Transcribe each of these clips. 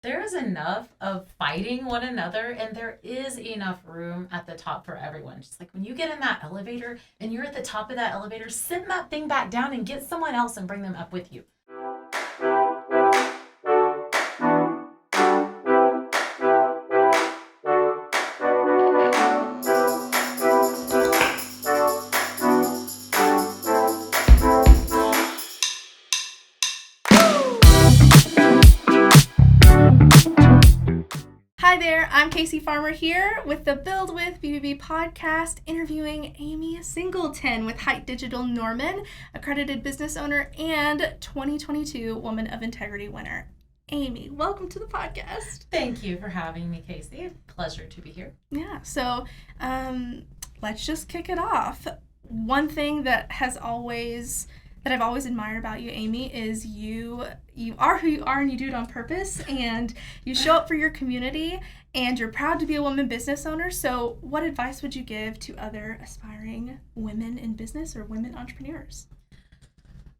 there is enough of fighting one another, and there is enough room at the top for everyone. Just like when you get in that elevator and you're at the top of that elevator, send that thing back down and get someone else and bring them up with you. Hi there, I'm Casey Farmer here with the Build with BBB podcast, interviewing Amy Singleton with Height Digital Norman, accredited business owner and 2022 Woman of Integrity winner. Amy, welcome to the podcast. Thank you for having me, Casey. Pleasure to be here. Yeah, so let's just kick it off. One thing that I've always admired about you, Amy, is you are who you are and you do it on purpose, and you show up for your community, and you're proud to be a woman business owner. So what advice would you give to other aspiring women in business or women entrepreneurs?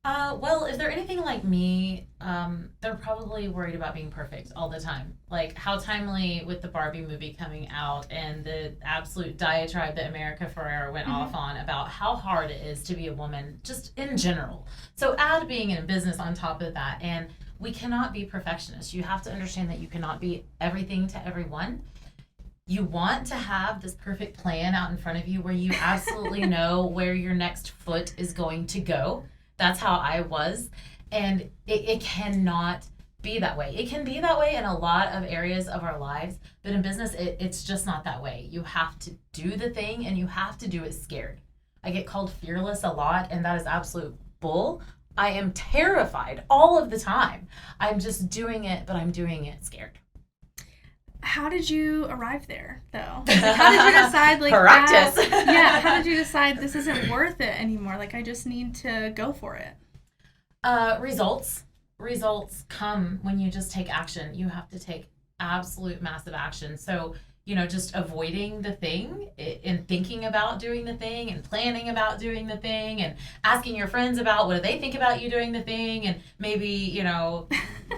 Well, if they're anything like me, they're probably worried about being perfect all the time. Like how timely with the Barbie movie coming out and the absolute diatribe that America Ferrera went off on about how hard it is to be a woman just in general. So add being in business on top of that, and we cannot be perfectionists. You have to understand that you cannot be everything to everyone. You want to have this perfect plan out in front of you where you absolutely know where your next foot is going to go. That's how I was. And it cannot be that way. It can be that way in a lot of areas of our lives, but in business, it's just not that way. You have to do the thing, and you have to do it scared. I get called fearless a lot, and that is absolute bull. I am terrified all of the time. I'm just doing it, but I'm doing it scared. How did you arrive there, though? Like, how did you decide, practice? How did you decide this isn't worth it anymore? Like, I just need to go for it. Results come when you just take action. You have to take absolute massive action. So, just avoiding the thing and thinking about doing the thing and planning about doing the thing and asking your friends about what do they think about you doing the thing, and maybe,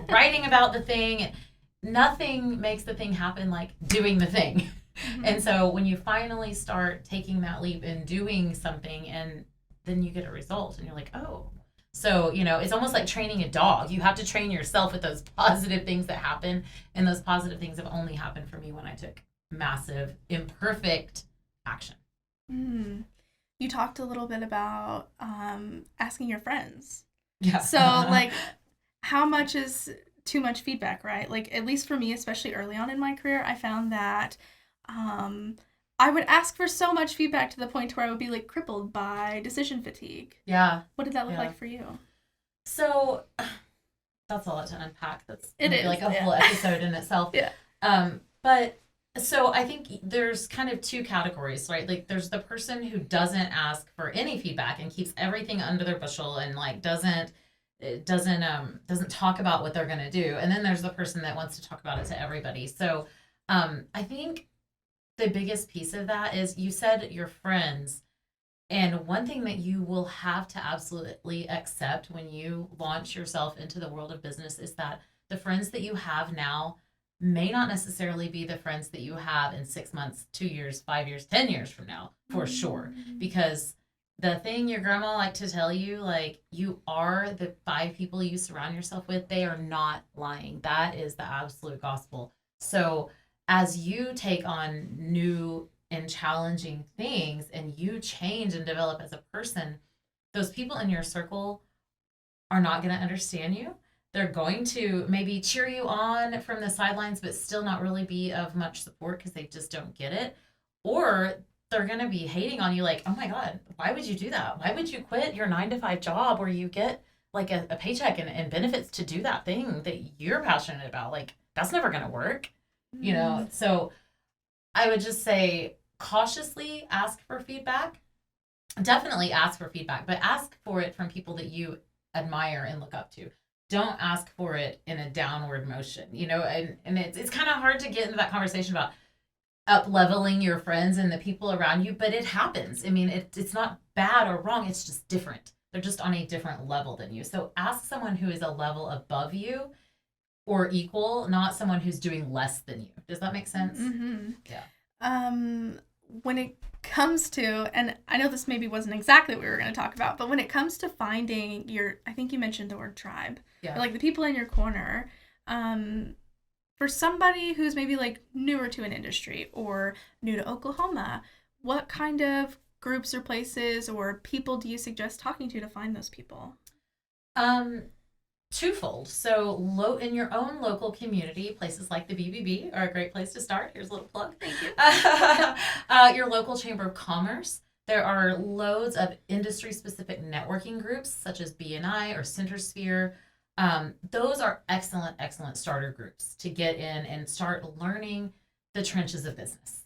writing about the thing. Nothing makes the thing happen like doing the thing. And so when you finally start taking that leap and doing something, and then you get a result and you're like, oh. So, it's almost like training a dog. You have to train yourself with those positive things that happen. And those positive things have only happened for me when I took massive, imperfect action. You talked a little bit about asking your friends. Yeah. So, how much is too much feedback, right? Like, at least for me, especially early on in my career, I found that I would ask for so much feedback to the point where I would be crippled by decision fatigue. Yeah. What did that look like for you? So that's a lot to unpack. It is like a whole episode in itself. Yeah. But so I think there's kind of two categories, right? Like there's the person who doesn't ask for any feedback and keeps everything under their bushel and doesn't talk about what they're going to do. And then there's the person that wants to talk about it to everybody. So I think the biggest piece of that is you said your friends. And one thing that you will have to absolutely accept when you launch yourself into the world of business is that the friends that you have now may not necessarily be the friends that you have in 6 months, 2 years, 5 years, 10 years from now, for sure. Because the thing your grandma liked to tell you, you are the 5 people you surround yourself with, they are not lying. That is the absolute gospel. So as you take on new and challenging things and you change and develop as a person, those people in your circle are not going to understand you. They're going to maybe cheer you on from the sidelines, but still not really be of much support because they just don't get it. Or they're going to be hating on you like, oh my God, why would you do that? Why would you quit your 9-to-5 job where you get a paycheck and benefits to do that thing that you're passionate about? That's never going to work, So I would just say cautiously ask for feedback. Definitely ask for feedback, but ask for it from people that you admire and look up to. Don't ask for it in a downward motion, and it's kind of hard to get into that conversation about up leveling your friends and the people around you, but it happens. I mean, it's not bad or wrong. It's just different. They're just on a different level than you. So ask someone who is a level above you or equal, not someone who's doing less than you. Does that make sense? Mm-hmm. Yeah. When it comes to, and I know this maybe wasn't exactly what we were going to talk about, but when it comes to finding I think you mentioned the word tribe, Yeah. or like the people in your corner, for somebody who's maybe like newer to an industry or new to Oklahoma, what kind of groups or places or people do you suggest talking to find those people? Twofold. So in your own local community, places like the BBB are a great place to start. Here's a little plug. Thank you. Your local chamber of commerce. There are loads of industry-specific networking groups such as BNI or Centersphere. Those are excellent, excellent starter groups to get in and start learning the trenches of business.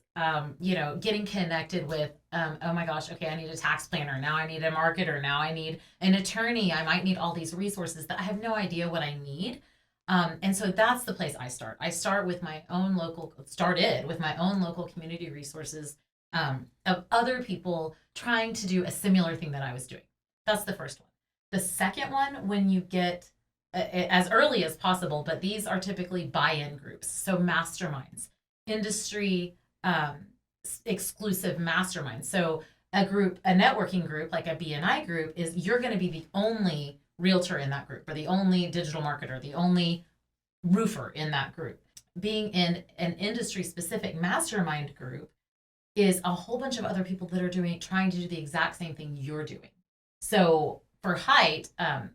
Getting connected with, oh my gosh, okay, I need a tax planner. Now I need a marketer. Now I need an attorney. I might need all these resources that I have no idea what I need. And so that's the place I start. I started with my own local community resources of other people trying to do a similar thing that I was doing. That's the first one. The second one, when you get as early as possible, but these are typically buy-in groups. So masterminds, industry exclusive mastermind. So a networking group like a BNI group you're going to be the only realtor in that group or the only digital marketer, the only roofer in that group. Being in an industry specific mastermind group is a whole bunch of other people that are trying to do the exact same thing you're doing. So for Height,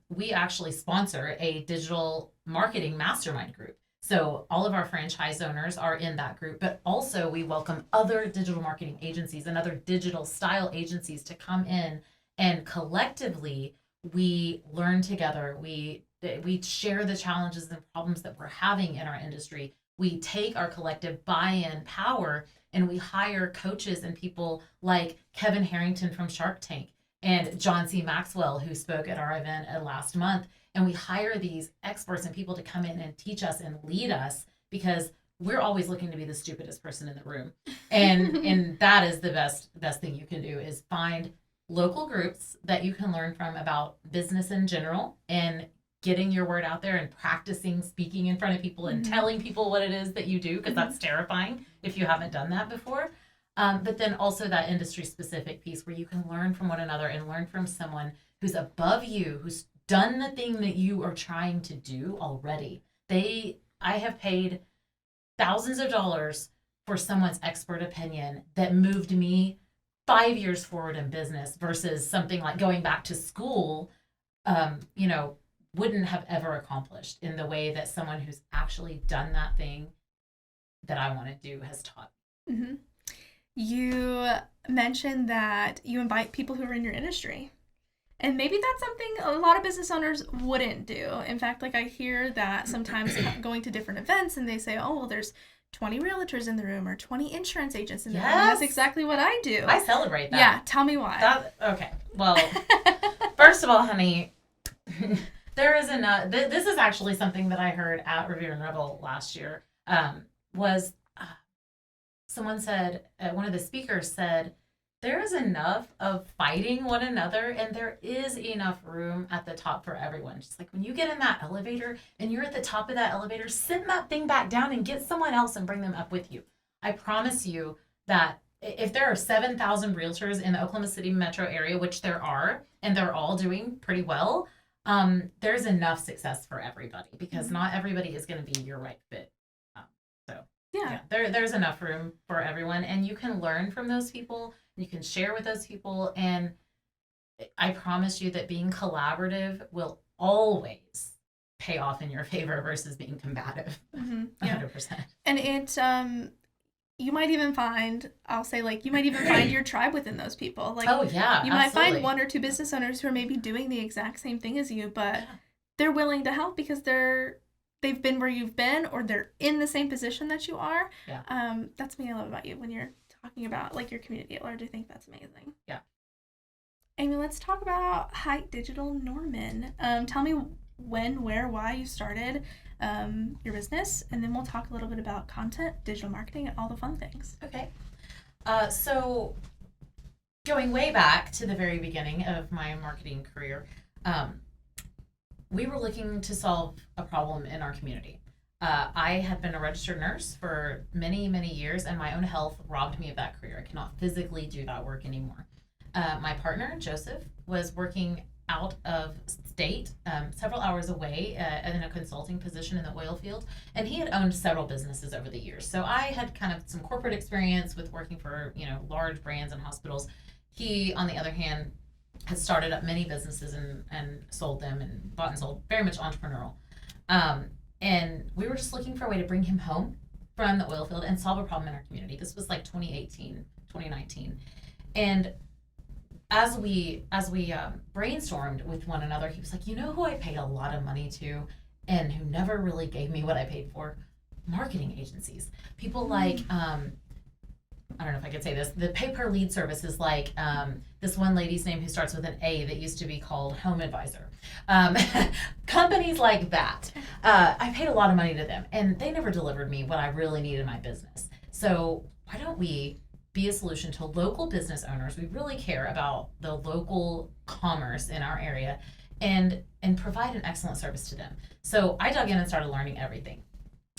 we actually sponsor a digital marketing mastermind group. So all of our franchise owners are in that group, but also we welcome other digital marketing agencies and other digital style agencies to come in, and collectively we learn together. We share the challenges and problems that we're having in our industry. We take our collective buy-in power and we hire coaches and people like Kevin Harrington from Shark Tank and John C. Maxwell, who spoke at our event last month. And we hire these experts and people to come in and teach us and lead us because we're always looking to be the stupidest person in the room. And that is the best thing you can do is find local groups that you can learn from about business in general and getting your word out there and practicing speaking in front of people and telling people what it is that you do, because that's terrifying if you haven't done that before. But then also that industry specific piece where you can learn from one another and learn from someone who's above you, who's done the thing that you are trying to do already. I have paid thousands of dollars for someone's expert opinion that moved me 5 years forward in business versus something like going back to school, wouldn't have ever accomplished in the way that someone who's actually done that thing that I want to do has taught. Mm-hmm. You mentioned that you invite people who are in your industry. And maybe that's something a lot of business owners wouldn't do. In fact, like I hear that sometimes going to different events and they say, oh, well, there's 20 realtors in the room or 20 insurance agents in the room. And that's exactly what I do. I celebrate that. Yeah, tell me why. Okay. Well, first of all, honey, there is this is actually something that I heard at Revere and Revel last year. Someone said, one of the speakers said, there is enough of fighting one another and there is enough room at the top for everyone. Just like when you get in that elevator and you're at the top of that elevator, sit that thing back down and get someone else and bring them up with you. I promise you that if there are 7,000 realtors in the Oklahoma City metro area, which there are, and they're all doing pretty well, there's enough success for everybody because not everybody is going to be your right fit. Yeah, there's enough room for everyone, and you can learn from those people. You can share with those people, and I promise you that being collaborative will always pay off in your favor versus being combative. 100%. And it, you might even find, you might even find your tribe within those people. Like, oh yeah, you might find one or two business owners who are maybe doing the exact same thing as you, but they're willing to help because they've been where you've been or they're in the same position that you are. Yeah. That's what I love about you when you're talking about like your community at large. I think that's amazing. Yeah. Amy, let's talk about Height Digital Norman. Tell me when, where, why you started your business, and then we'll talk a little bit about content, digital marketing, and all the fun things. Okay. So going way back to the very beginning of my marketing career, we were looking to solve a problem in our community. I had been a registered nurse for many, many years, and my own health robbed me of that career. I cannot physically do that work anymore. My partner, Joseph, was working out of state, several hours away in a consulting position in the oil field, and he had owned several businesses over the years. So I had kind of some corporate experience with working for large brands and hospitals. He, on the other hand, had started up many businesses and sold them and bought and sold, very much entrepreneurial. And we were just looking for a way to bring him home from the oil field and solve a problem in our community. This was like 2018, 2019. And as we brainstormed with one another, he was like, you know who I paid a lot of money to and who never really gave me what I paid for? Marketing agencies. People like I don't know if I could say this. The pay per lead service is like this one lady's name who starts with an A that used to be called Home Advisor. Companies like that. I paid a lot of money to them, and they never delivered me what I really needed in my business. So why don't we be a solution to local business owners? We really care about the local commerce in our area, and provide an excellent service to them. So I dug in and started learning everything.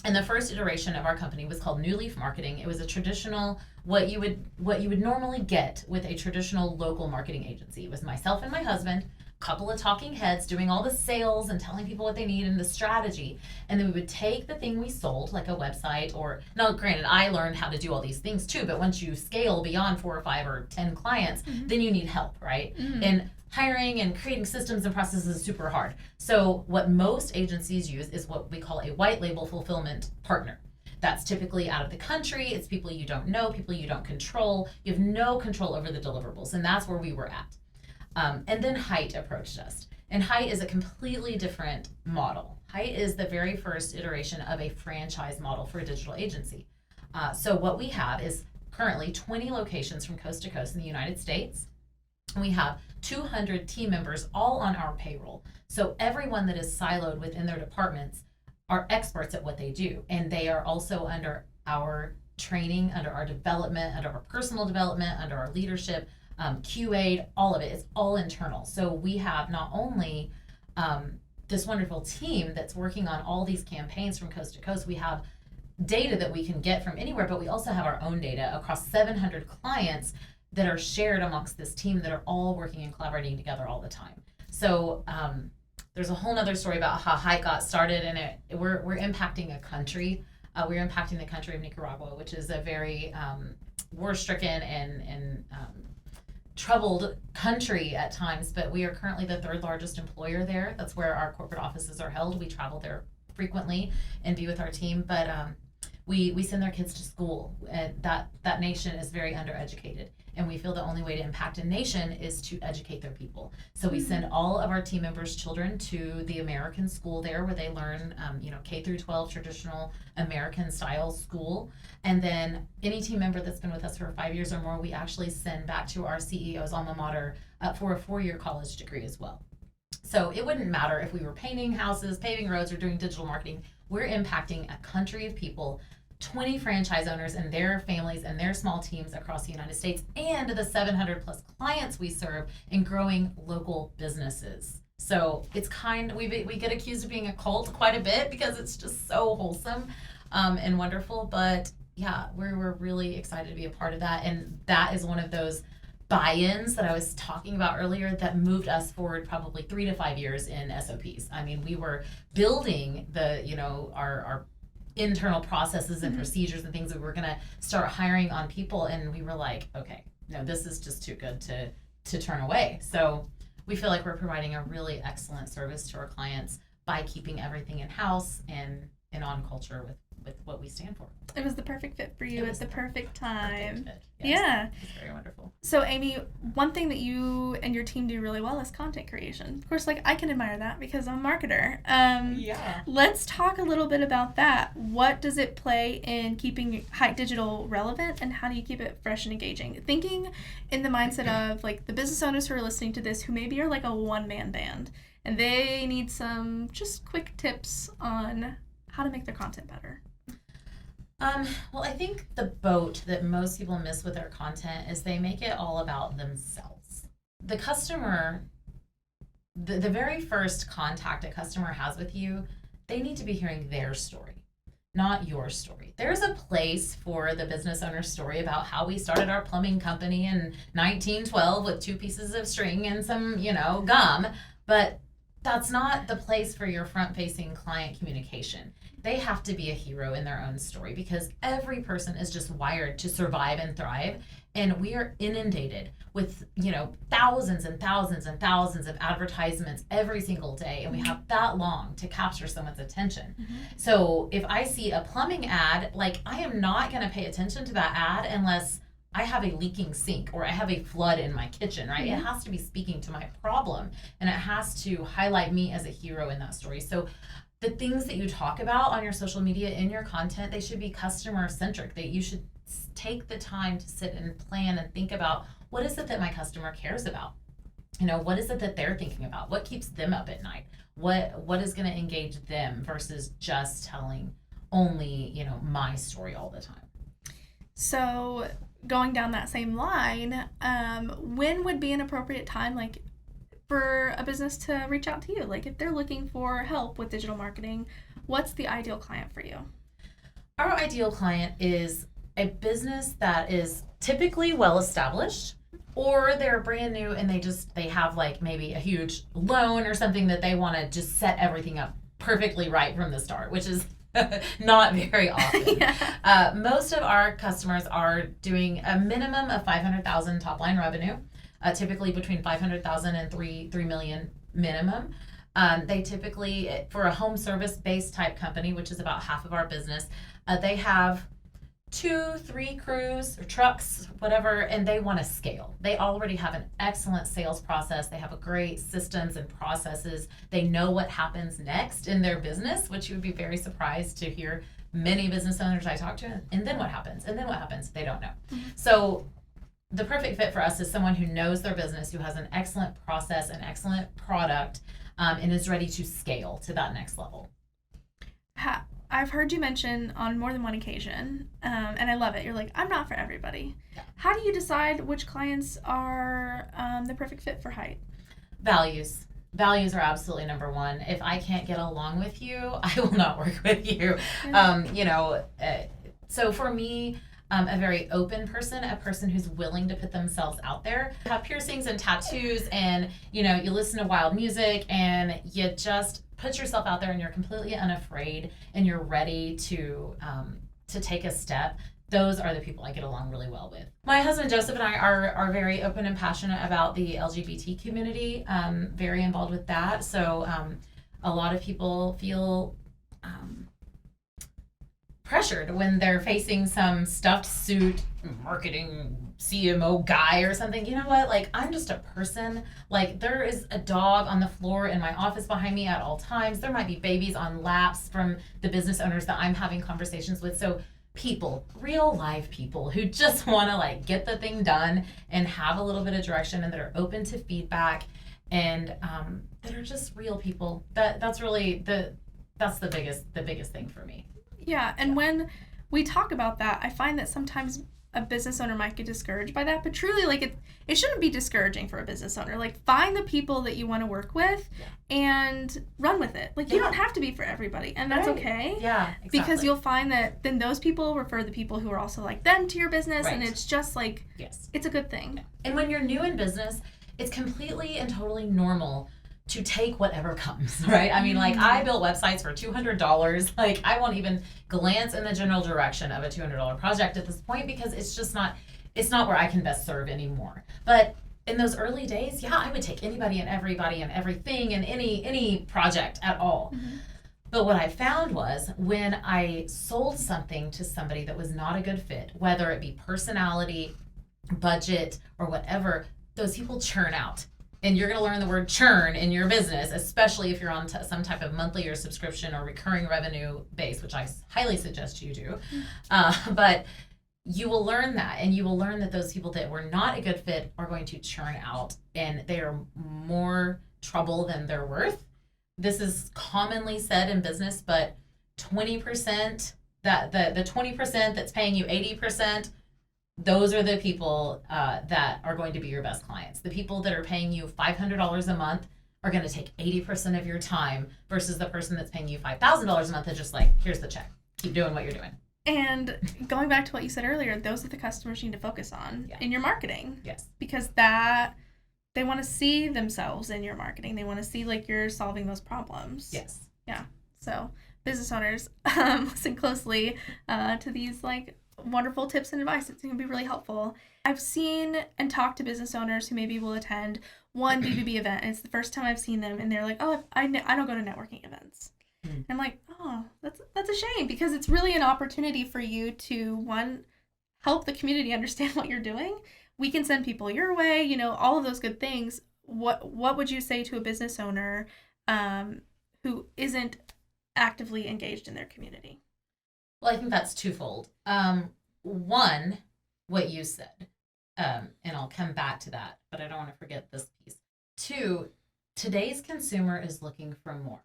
And the first iteration of our company was called New Leaf Marketing. It was a traditional, what you would normally get with a traditional local marketing agency. It was myself and my husband, a couple of talking heads doing all the sales and telling people what they need and the strategy. And then we would take the thing we sold, like a website, or now granted, I learned how to do all these things too, but once you scale beyond 4 or 5 or 10 clients, then you need help, right? And hiring and creating systems and processes is super hard. So what most agencies use is what we call a white label fulfillment partner. That's typically out of the country. It's people you don't know, people you don't control. You have no control over the deliverables, and that's where we were at. And then Height approached us. And Height is a completely different model. Height is the very first iteration of a franchise model for a digital agency. So what we have is currently 20 locations from coast to coast in the United States. We have 200 team members all on our payroll. So everyone that is siloed within their departments are experts at what they do. And they are also under our training, under our development, under our personal development, under our leadership, QA, all of it. It's all internal. So we have not only this wonderful team that's working on all these campaigns from coast to coast, we have data that we can get from anywhere, but we also have our own data across 700 clients that are shared amongst this team that are all working and collaborating together all the time. So there's a whole nother story about how Hike got started, and we're impacting a country. We're impacting the country of Nicaragua, which is a very war-stricken and troubled country at times, but we are currently the 3rd largest employer there. That's where our corporate offices are held. We travel there frequently and be with our team, but we send their kids to school. That nation is very undereducated. And we feel the only way to impact a nation is to educate their people. So we send all of our team members' children to the American school there, where they learn, K through 12 traditional American style school. And then any team member that's been with us for 5 years or more, we actually send back to our CEO's alma mater for a 4-year college degree as well. So it wouldn't matter if we were painting houses, paving roads, or doing digital marketing. We're impacting a country of people, 20 franchise owners and their families and their small teams across the United States, and the 700 plus clients we serve in growing local businesses. So it's we get accused of being a cult quite a bit because it's just so wholesome and wonderful. But yeah, we're really excited to be a part of that. And that is one of those buy-ins that I was talking about earlier that moved us forward probably 3 to 5 years in SOPs. I mean, we were building our internal processes and procedures and things that we're going to start hiring on people, and we were like, okay, no, this is just too good to turn away. So we feel like we're providing a really excellent service to our clients by keeping everything in-house and on culture with what we stand for. It was the perfect fit for you at the perfect time. Perfect fit. Yes. Yeah. It's very wonderful. So, Amy, one thing that you and your team do really well is content creation. Of course, I can admire that because I'm a marketer. Yeah. Let's talk a little bit about that. What does it play in keeping Height Digital relevant, and how do you keep it fresh and engaging? Thinking in the mindset of the business owners who are listening to this, who maybe are a one-man band, and they need some just quick tips on how to make their content better. Well, I think the boat that most people miss with their content is they make it all about themselves. The customer, the very first contact a customer has with you, they need to be hearing their story. not your story. There's a place for the business owner's story about how we started our plumbing company in 1912 with 2 pieces of string and some, gum, but that's not the place for your front-facing client communication. They have to be a hero in their own story because every person is just wired to survive and thrive, and we are inundated with, thousands and thousands and thousands of advertisements every single day, and we have that long to capture someone's attention. Mm-hmm. So if I see a plumbing ad, like, I am not going to pay attention to that ad unless I have a leaking sink or I have a flood in my kitchen, right? Mm-hmm. It has to be speaking to my problem, and it has to highlight me as a hero in that story. So the things that you talk about on your social media, in your content, they should be customer centric. That you should take the time to sit and plan and think about, what is it that my customer cares about? What is it that they're thinking about? What keeps them up at night? What is going to engage them versus just telling only, my story all the time? So going down that same line, when would be an appropriate time, like, for a business to reach out to you? Like, if they're looking for help with digital marketing, what's the ideal client for you? Our ideal client is a business that is typically well established, or they're brand new and they have like maybe a huge loan or something that they want to just set everything up perfectly right from the start, which is not very often. Yeah. Most of our customers are doing a minimum of $500,000 top line revenue, typically between $500,000 and $3 million minimum. They typically, for a home service based type company, which is about half of our business, they have 2-3 crews or trucks, whatever, and they want to scale. They already have an excellent sales process. They have a great systems and processes. They know what happens next in their business, which you would be very surprised to hear many business owners I talk to. And then what happens? And then what happens? They don't know. Mm-hmm. So the perfect fit for us is someone who knows their business, who has an excellent process, an excellent product, and is ready to scale to that next level. I've heard you mention on more than one occasion, and I love it. You're like, I'm not for everybody. Yeah. How do you decide which clients are the perfect fit for Height? Values. Values are absolutely number one. If I can't get along with you, I will not work with you. Yeah. So for me, a very open person, a person who's willing to put themselves out there, have piercings and tattoos, and you listen to wild music, and you just put yourself out there, and you're completely unafraid, and you're ready to take a step. Those are the people I get along really well with. My husband Joseph and I are very open and passionate about the LGBT community, very involved with that. So a lot of people feel pressured when they're facing some stuffed suit marketing CMO guy or something. You know what? Like, I'm just a person. Like, there is a dog on the floor in my office behind me at all times. There might be babies on laps from the business owners that I'm having conversations with. So people, real live people who just want to like get the thing done and have a little bit of direction, and that are open to feedback, and that are just real people. That's really that's the biggest thing for me. Yeah, and when we talk about that, I find that sometimes a business owner might get discouraged by that, but truly, like, it shouldn't be discouraging for a business owner. Like, find the people that you want to work with and run with it. Like, you don't have to be for everybody, and that's okay. Yeah, exactly. Because you'll find that then those people refer the people who are also like them to your business, and it's just like, it's a good thing. Yeah. And when you're new in business, it's completely and totally normal to take whatever comes, right? I mean, like, I built websites for $200. Like, I won't even glance in the general direction of a $200 project at this point, because it's just not, it's not where I can best serve anymore. But in those early days, yeah, I would take anybody and everybody and everything and any project at all. Mm-hmm. But what I found was, when I sold something to somebody that was not a good fit, whether it be personality, budget, or whatever, those people churn out. And you're going to learn the word churn in your business, especially if you're on some type of monthly or subscription or recurring revenue base, which I highly suggest you do. But you will learn that, and you will learn that those people that were not a good fit are going to churn out, and they are more trouble than they're worth. This is commonly said in business, but 20%, the 20% that's paying you 80%, those are the people that are going to be your best clients. The people that are paying you $500 a month are going to take 80% of your time, versus the person that's paying you $5,000 a month is just like, here's the check. keep doing what you're doing. And going back to what you said earlier, those are the customers you need to focus on in your marketing. Yes. Because they want to see themselves in your marketing. They want to see like you're solving those problems. Yes. Yeah. So business owners, listen closely to these like wonderful tips and advice. It's going to be really helpful. I've seen and talked to business owners who maybe will attend one BBB event, and it's the first time I've seen them, and they're like, "Oh, I don't go to networking events." And I'm like, "Oh, that's a shame, because it's really an opportunity for you to, one, help the community understand what you're doing. We can send people your way, you know, all of those good things. What would you say to a business owner who isn't actively engaged in their community?" Well, I think that's twofold. One, what you said, and I'll come back to that, but I don't want to forget this piece. Two, today's consumer is looking for more.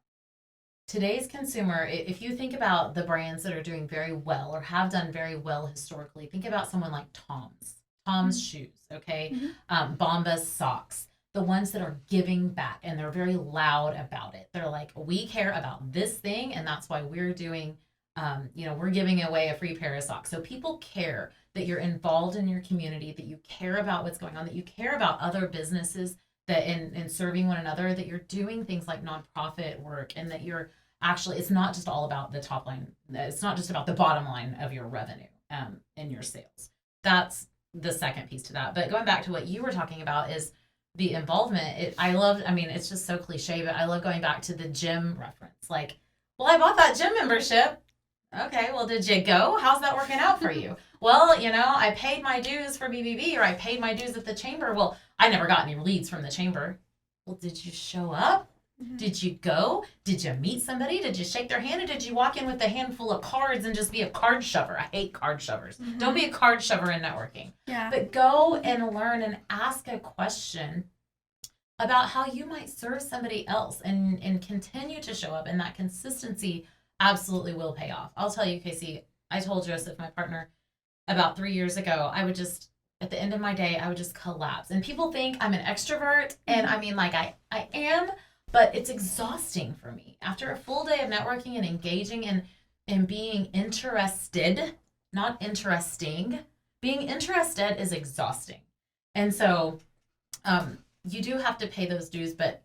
Today's consumer, if you think about the brands that are doing very well or have done very well historically, think about someone like Tom's shoes, okay? Bombas socks, the ones that are giving back, and they're very loud about it. They're like, we care about this thing, and that's why we're doing, we're giving away a free pair of socks. So people care that you're involved in your community, that you care about what's going on, that you care about other businesses, that in serving one another, that you're doing things like nonprofit work, and that you're actually, it's not just all about the top line. It's not just about the bottom line of your revenue and your sales. That's the second piece to that. But going back to what you were talking about is the involvement. It's just so cliche, but I love going back to the gym reference. Like, well, I bought that gym membership. Okay, well, did you go? How's that working out for you? Well, I paid my dues for BBB, or I paid my dues at the chamber. Well, I never got any leads from the chamber. Well, did you show up? Did you go? Did you meet somebody? Did you shake their hand? Or did you walk in with a handful of cards and just be a card shover? I hate card shovers. Don't be a card shover in networking. Yeah. But go and learn and ask a question about how you might serve somebody else, and continue to show up. And that consistency absolutely will pay off. I'll tell you, Casey, I told Joseph, my partner, about 3 years ago, I would just, at the end of my day, I would just collapse. And people think I'm an extrovert, and I am, but it's exhausting for me. After a full day of networking and engaging and being interested, not interesting, being interested is exhausting. And so you do have to pay those dues, but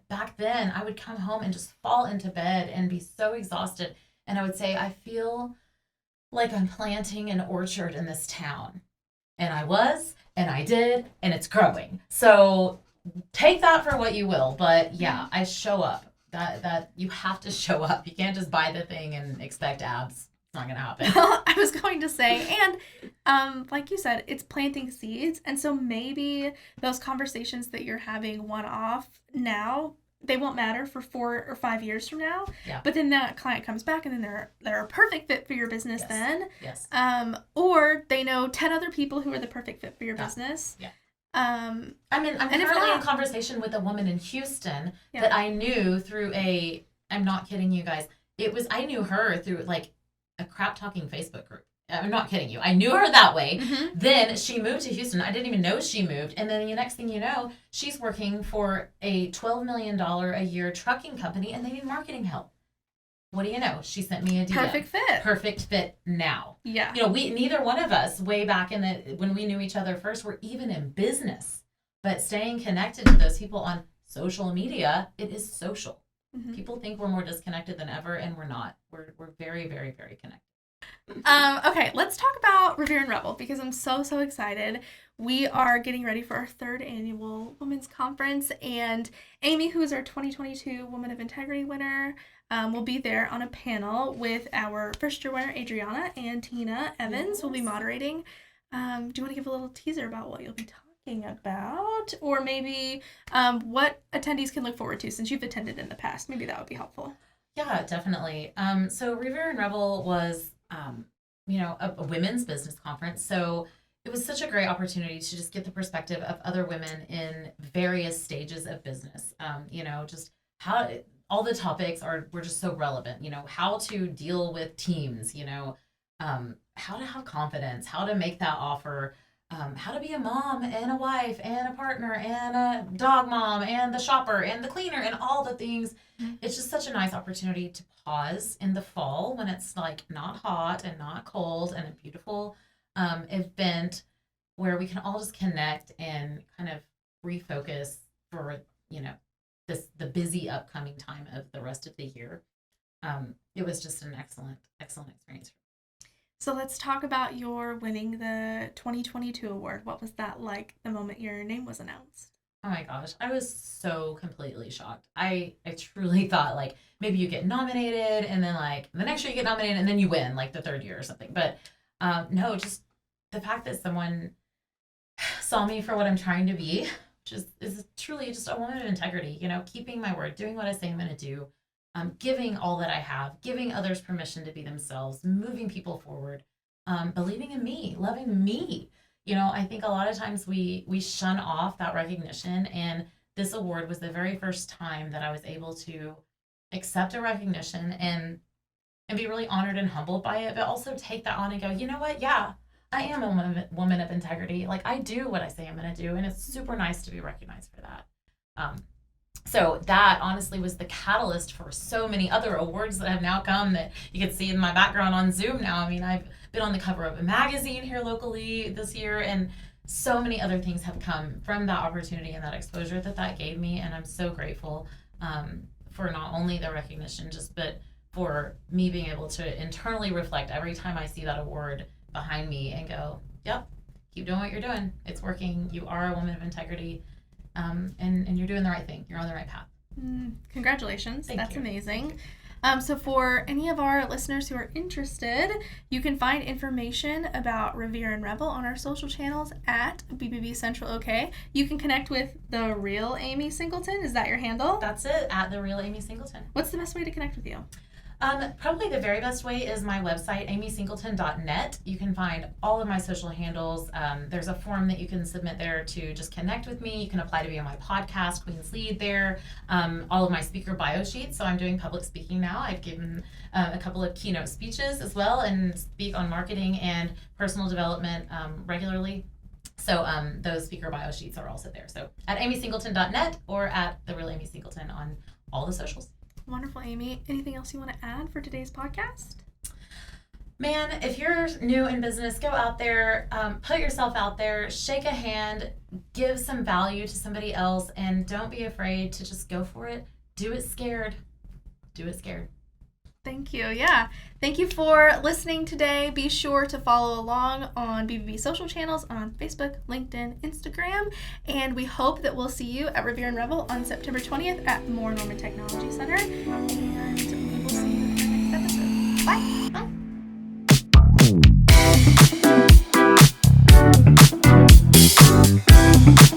back then I would come home and just fall into bed and be so exhausted. And I would say, I feel like I'm planting an orchard in this town. And I was, and I did, and it's growing. So take that for what you will. But yeah, I show up. That you have to show up. You can't just buy the thing and expect abs. It's not going to happen. I was going to say, and like you said, it's planting seeds. And so maybe those conversations that you're having one-off now, they won't matter for 4 or 5 years from now. Yeah. But then that client comes back, and then they're a perfect fit for your business then. Yes. Or they know 10 other people who are the perfect fit for your business. Yeah. I'm currently in conversation with a woman in Houston that I knew through I'm not kidding you guys. I knew her through like a crap talking Facebook group. I'm not kidding you. I knew her that way. Then she moved to Houston. I didn't even know she moved. And then the next thing you know, she's working for a $12 million a year trucking company, and they need marketing help. What do you know? She sent me a DM. Perfect fit now. Yeah. Neither one of us way back when we knew each other first were even in business, but staying connected to those people on social media, it is social. People think we're more disconnected than ever, and we're not. We're very, very, very connected. Okay, let's talk about Revere and Rebel, because I'm so excited. We are getting ready for our 3rd annual Women's Conference, and Amy, who is our 2022 Woman of Integrity winner, will be there on a panel with our first-year winner, Adriana, and Tina Evans will be moderating. Do you want to give a little teaser about what you'll be talking about? Or maybe what attendees can look forward to, since you've attended in the past? Maybe that would be helpful. Yeah, definitely. So Revere and Rebel was a women's business conference. So it was such a great opportunity to just get the perspective of other women in various stages of business. Just how all the topics were just so relevant. How to deal with teams, how to have confidence, how to make that offer, how to be a mom and a wife and a partner and a dog mom and the shopper and the cleaner and all the things. It's just such a nice opportunity to pause in the fall when it's like not hot and not cold, and a beautiful event where we can all just connect and kind of refocus for, the busy upcoming time of the rest of the year. It was just an excellent experience. So let's talk about your winning the 2022 award. What was that like the moment your name was announced? Oh my gosh, I was so completely shocked. I truly thought like maybe you get nominated and then like the next year you get nominated and then you win like the third year or something. But no, just the fact that someone saw me for what I'm trying to be, which is truly just a woman of integrity, keeping my word, doing what I say I'm going to do, giving all that I have, giving others permission to be themselves, moving people forward, believing in me, loving me. I think a lot of times we shun off that recognition, and this award was the very first time that I was able to accept a recognition and be really honored and humbled by it, but also take that on and go, you know what? Yeah, I am a woman of integrity. Like, I do what I say I'm going to do, and it's super nice to be recognized for that. So that honestly was the catalyst for so many other awards that have now come that you can see in my background on Zoom now. I mean, I've been on the cover of a magazine here locally this year, and so many other things have come from that opportunity and that exposure that gave me. And I'm so grateful for not only the recognition, but for me being able to internally reflect every time I see that award behind me and go, yep, keep doing what you're doing. It's working. You are a woman of integrity. And you're doing the right thing. You're on the right path. Congratulations. Thank That's you. amazing. So for any of our listeners who are interested, you can find information about Revere and Rebel on our social channels at BBB Central OK. You can connect with the real Amy Singleton. Is that your handle? That's it, at the real Amy Singleton. What's the best way to connect with you? Probably the very best way is my website, amysingleton.net. You can find all of my social handles. There's a form that you can submit there to just connect with me. You can apply to be on my podcast, Queen's Lead, there. All of my speaker bio sheets. So I'm doing public speaking now. I've given a couple of keynote speeches as well and speak on marketing and personal development regularly. So those speaker bio sheets are also there. So at amysingleton.net or at the real Amy Singleton on all the socials. Wonderful, Amy. Anything else you want to add for today's podcast? Man, if you're new in business, go out there, put yourself out there, shake a hand, give some value to somebody else, and don't be afraid to just go for it. Do it scared. Do it scared. Thank you. Yeah. Thank you for listening today. Be sure to follow along on BBB social channels on Facebook, LinkedIn, Instagram, and we hope that we'll see you at Revere and Rebel on September 20th at Moore Norman Technology Center, and we will see you in the next episode. Bye. Bye.